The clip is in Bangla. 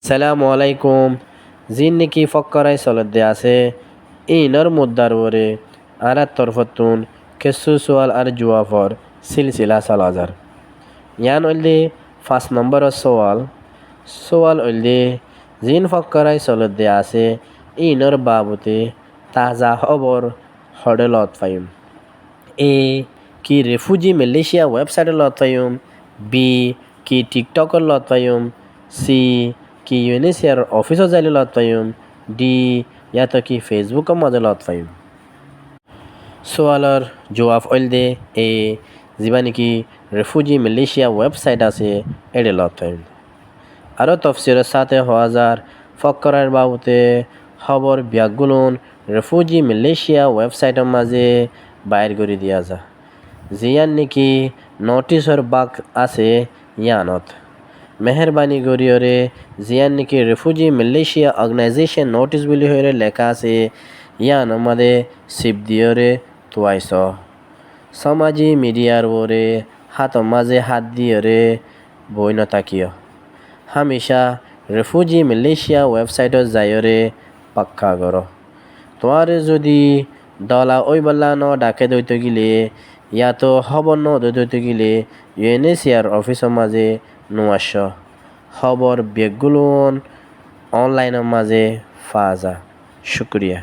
সালামু আলাইকুম। জিন নেকি ফক্করাই চলতে আছে ইনর মুদ্দার ওরে আর তরফতুন কেসু সোয়াল আর জুয়াফর সিলসিলা সালাজার ইয়ান ওইলে 5 নম্বর সোয়াল ওইলে জিন ফক্করাই চলতে আছে ইনর বাবুতে তাজা খবর হরে লত পাইম। এ কি রেফুজি মালয়েশিয়া ওয়েবসাইটে লত পাইম। বি কি টিকটকের লত পাইম। সি কি ইউএনএইচসিআর অফিসত যাইলে লত পাইম। ডি ইয়াতো কি ফেসবুকের মাঝে লত পাইম। সোয়ালর জবাব ওইল দে এ যিবা নেকি রেফুজি মালয়েশিয়া ওয়েবসাইট আছে এডে লত পাইম। আরও তফসিরের সাথে হওয়া যার ফক্করের বাবুতে খবর ব্যাগগুলোন রেফুজি মালয়েশিয়া ওয়েবসাইটের মাঝে বাইর করে দিয়া যা জিয়ান নেকি নোটিশর বাক আছে ইয়ানত মেহরবানি করিয়রে জিয়ান নেকি রেফুজি মালয়েশিয়া অর্গানাইজেশন নোটিশ বলি হয়ে লেখা আছে ইয়ান আমাদের সিপ দিয়রে তোয়াইছ সমাজি মিডিয়ার ওরে হাত মাঝে হাত দিয়রে বই ন তাকিয় হামেশা রেফুজি মালয়েশিয়া ওয়েবসাইটত যাইরে পাক্কা করো। তোমারে যদি দলা ওই বল্লা ন ডাকে দইতে গেলে ইয়াতো খবর ন দইতে গেলে ইউএনএইচসিআর অফিসের মাঝে নোয়াস খবর বেগগুলো অনলাইনের মাঝে পাওয়া যায়। শুক্রিয়া।